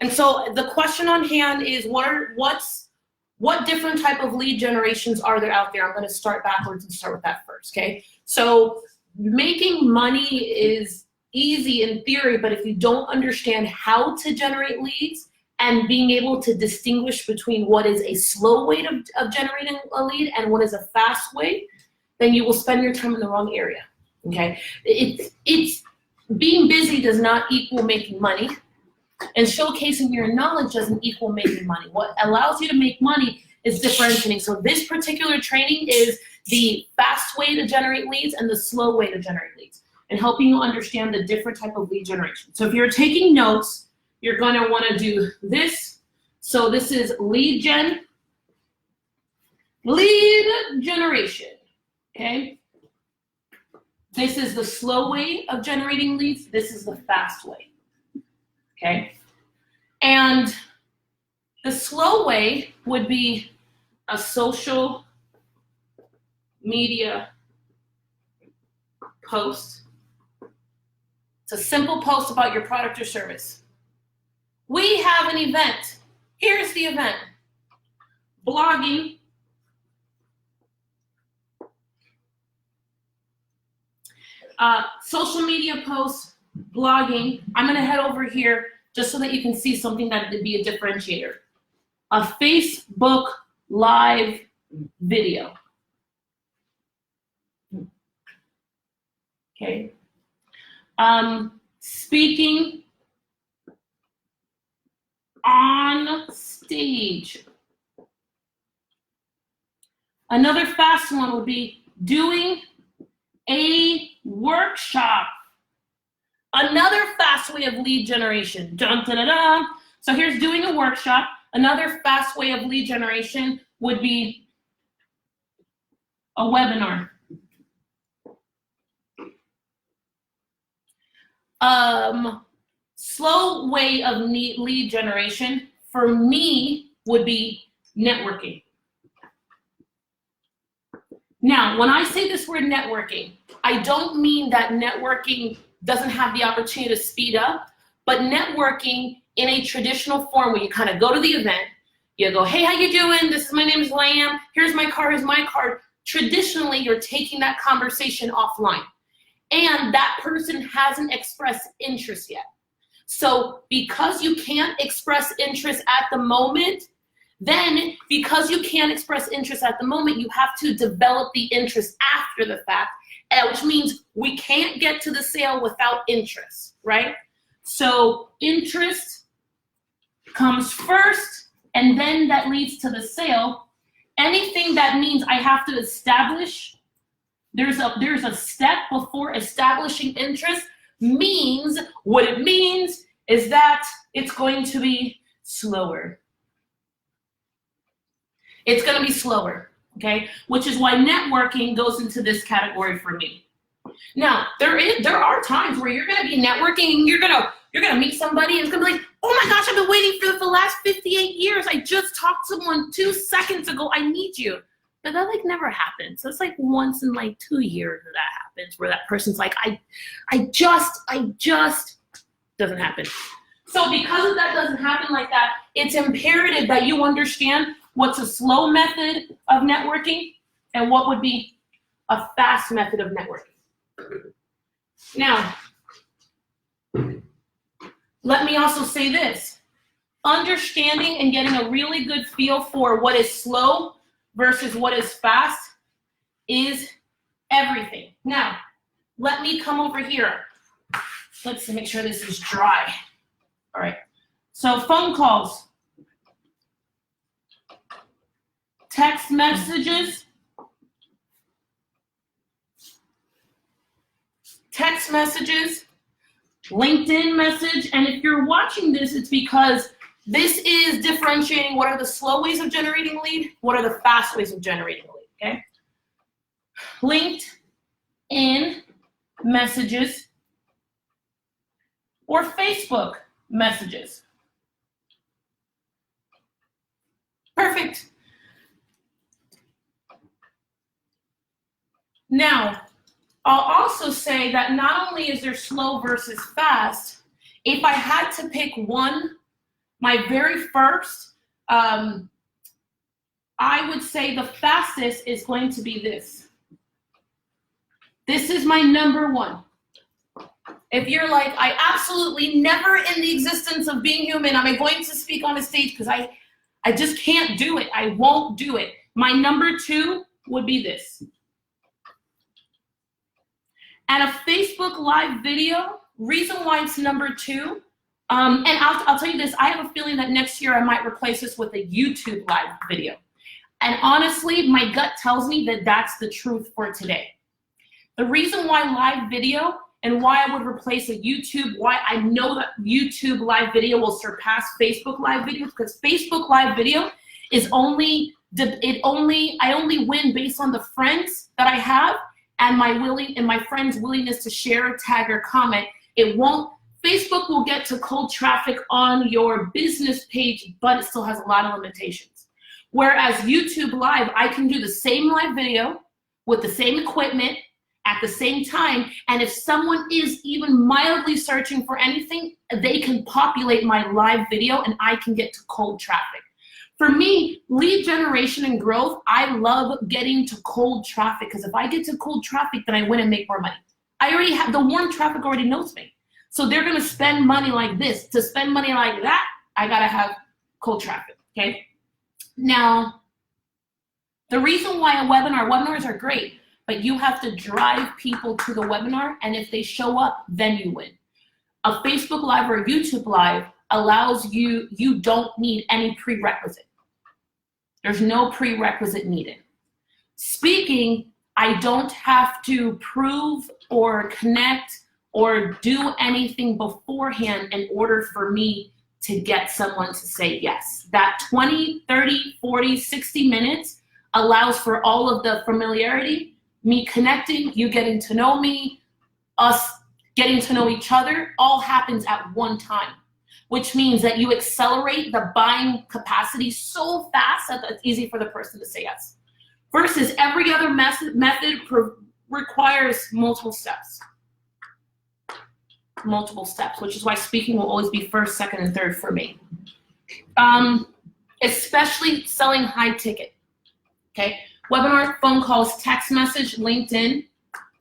And so the question on hand is what different type of lead generations are there out there? I'm going to start backwards and start with that first, okay? So making money is easy in theory, but if you don't understand how to generate leads and being able to distinguish between what is a slow way of generating a lead and what is a fast way, then you will spend your time in the wrong area, okay? It's being busy does not equal making money, and showcasing your knowledge doesn't equal making money. What allows you to make money is differentiating. So this particular training is the fast way to generate leads and the slow way to generate leads, and helping you understand the different type of lead generation. So if you're taking notes, you're gonna wanna do this. So this is lead generation, okay? This is the slow way of generating leads. This is the fast way, okay? And the slow way would be a social media post. It's a simple post about your product or service. We have an event. Here's the event. Blogging. Social media posts, blogging. I'm gonna head over here just so that you can see something that would be a differentiator. A Facebook live video. Okay. Speaking on stage. Another fast one would be doing a workshop. Another fast way of lead generation. Dun, dun, dun, dun. So here's doing a workshop. Another fast way of lead generation would be a webinar. Slow way of lead generation for me would be networking. Now, when I say this word networking, I don't mean that networking doesn't have the opportunity to speed up, but networking in a traditional form where you kind of go to the event, you go, hey, how you doing? My name is Lamb. Here's my card, here's my card. Traditionally, you're taking that conversation offline, and that person hasn't expressed interest yet. So because you can't express interest at the moment, then because you can't express interest at the moment, you have to develop the interest after the fact, which means we can't get to the sale without interest, right? So interest comes first, and then that leads to the sale. Anything that means I have to establish, there's a step before establishing interest, means what it means is that it's going to be slower. It's going to be slower, okay? Which is why networking goes into this category for me. Now, there are times where you're going to be networking and you're going to meet somebody and it's going to be like, oh my gosh, I've been waiting for the last 58 years. I just talked to someone 2 seconds ago. I need you. But that like never happens. So it's like once in like 2 years that happens, where that person's like, I just doesn't happen. So because that doesn't happen like that, it's imperative that you understand what's a slow method of networking and what would be a fast method of networking. Now, let me also say this. Understanding and getting a really good feel for what is slow versus what is fast is everything. Now, let me come over here. Let's make sure this is dry. All right. So phone calls, text messages, LinkedIn message, and if you're watching this, it's because this is differentiating what are the slow ways of generating a lead, what are the fast ways of generating a lead, okay? LinkedIn messages or Facebook messages. Perfect. Now, I'll also say that not only is there slow versus fast, if I had to pick one My very first, I would say the fastest is going to be this. This is my number one. If you're like, I absolutely never in the existence of being human am I going to speak on a stage because I just can't do it. I won't do it. My number two would be this. And a Facebook Live video, reason why it's number two, and I'll tell you this, I have a feeling that next year I might replace this with a YouTube Live video. And honestly, my gut tells me that that's the truth for today. The reason why live video and why I would replace a YouTube, why I know that YouTube Live video will surpass Facebook Live video, because Facebook Live video is I only win based on the friends that I have and my friends' willingness to share, tag, or comment. Facebook will get to cold traffic on your business page, but it still has a lot of limitations. Whereas YouTube Live, I can do the same live video with the same equipment at the same time, and if someone is even mildly searching for anything, they can populate my live video and I can get to cold traffic. For me, lead generation and growth, I love getting to cold traffic, because if I get to cold traffic, then I win and make more money. I already have, the warm traffic already knows me. So they're gonna spend money like this. To spend money like that, I gotta have cold traffic, okay? Now, the reason why webinars are great, but you have to drive people to the webinar, and if they show up, then you win. A Facebook Live or a YouTube Live allows you don't need any prerequisite. There's no prerequisite needed. Speaking, I don't have to prove or connect or do anything beforehand in order for me to get someone to say yes. That 20, 30, 40, 60 minutes allows for all of the familiarity, me connecting, you getting to know me, us getting to know each other, all happens at one time, which means that you accelerate the buying capacity so fast that it's easy for the person to say yes. Versus every other method requires multiple steps, which is why speaking will always be first, second, and third for me. Especially selling high ticket, okay? Webinar, phone calls, text message, LinkedIn,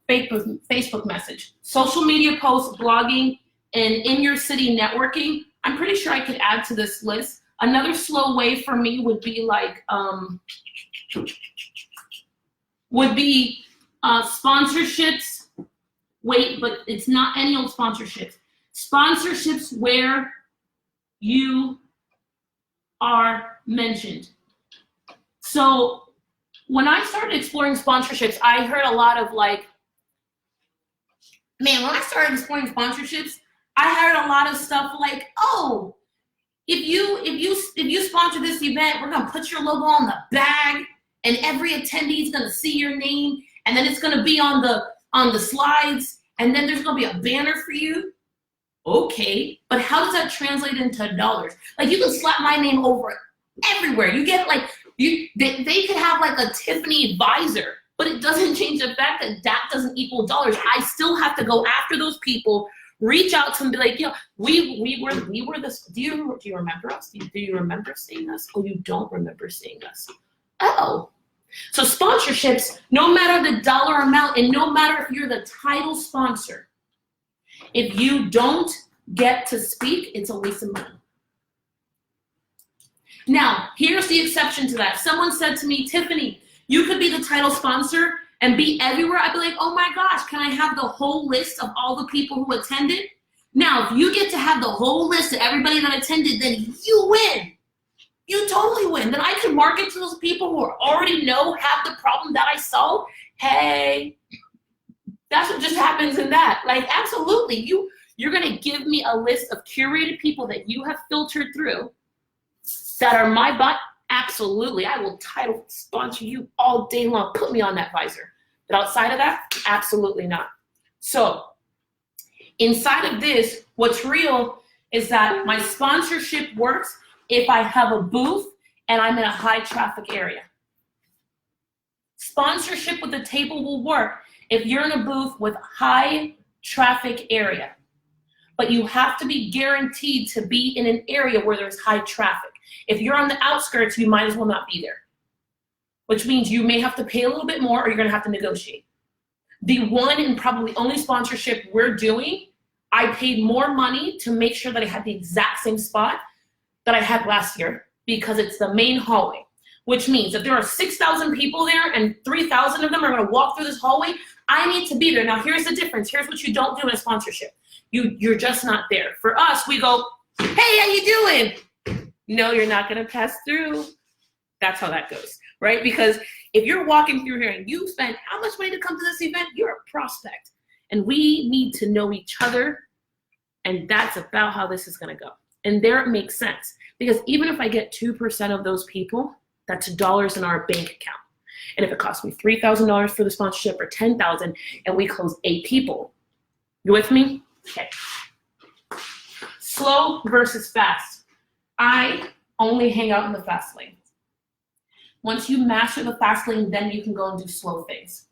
Facebook message, social media posts, blogging, and in your city networking. I'm pretty sure I could add to this list. Another slow way for me would be like, sponsorships. Wait, but it's not any old sponsorships. Sponsorships where you are mentioned. So when I started exploring sponsorships, I heard a lot of like, when I started exploring sponsorships, I heard a lot of stuff like, oh, if you sponsor this event, we're gonna put your logo on the bag, and every attendee is gonna see your name, and then it's gonna be on the slides, and then there's gonna be a banner for you. Okay, but how does that translate into dollars? Like, you can slap my name over everywhere. You get like, they could have like a Tiffany advisor, but it doesn't change the fact that that doesn't equal dollars. I still have to go after those people, reach out to them, be like, we were this. Do you remember us? Do you remember seeing us? Oh, you don't remember seeing us. Oh. So sponsorships, no matter the dollar amount, and no matter if you're the title sponsor, if you don't get to speak, it's a waste of money. Now, here's the exception to that. Someone said to me, Tiffany, you could be the title sponsor and be everywhere. I'd be like, oh my gosh, can I have the whole list of all the people who attended? Now, if you get to have the whole list of everybody that attended, then you win. You totally win. Then I can market to those people who already have the problem that I solve. Hey, that's what just happens in that. Like, absolutely. You're going to give me a list of curated people that you have filtered through that are my butt. Absolutely. I will title sponsor you all day long. Put me on that visor. But outside of that, absolutely not. So inside of this, what's real is that my sponsorship works if I have a booth and I'm in a high traffic area. Sponsorship with the table will work if you're in a booth with high traffic area. but you have to be guaranteed to be in an area where there's high traffic. If you're on the outskirts, you might as well not be there, which means you may have to pay a little bit more or you're gonna have to negotiate. The one and probably only sponsorship we're doing, I paid more money to make sure that I had the exact same spot that I had last year because it's the main hallway, which means if there are 6,000 people there and 3,000 of them are gonna walk through this hallway, I need to be there. Now here's the difference. Here's what you don't do in a sponsorship. You're just not there. For us, we go, hey, how you doing? No, you're not gonna pass through. That's how that goes, right? Because if you're walking through here and you spent how much money to come to this event, you're a prospect. And we need to know each other, and that's about how this is gonna go. And there it makes sense, because even if I get 2% of those people, that's dollars in our bank account. And if it costs me $3,000 for the sponsorship or $10,000 and we close 8 people, you with me? Okay. Slow versus fast. I only hang out in the fast lane. Once you master the fast lane, then you can go and do slow things.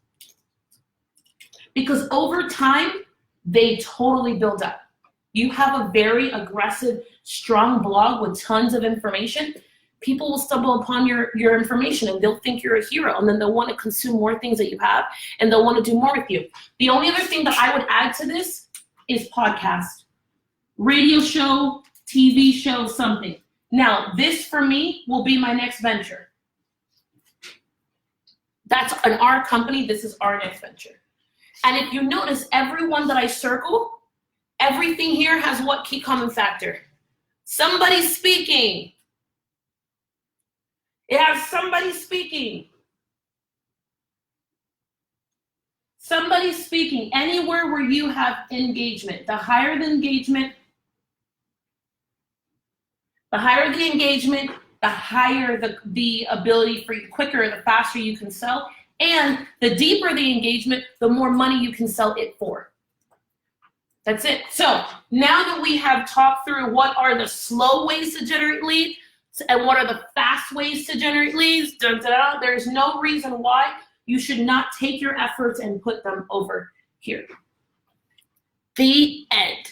Because over time, they totally build up. You have a very aggressive, strong blog with tons of information, people will stumble upon your information and they'll think you're a hero, and then they'll want to consume more things that you have and they'll want to do more with you. The only other thing that I would add to this is podcast, radio show, TV show, something. Now, this for me will be my next venture. That's in our company, this is our next venture. And if you notice, everyone that I circle, everything here has what key common factor? Somebody speaking. It has somebody speaking. Somebody speaking anywhere where you have engagement. The higher the engagement, the higher the ability for you, quicker, the faster you can sell. And the deeper the engagement, the more money you can sell it for. That's it. So now that we have talked through what are the slow ways to generate leads and what are the fast ways to generate leads, there's no reason why you should not take your efforts and put them over here. The end.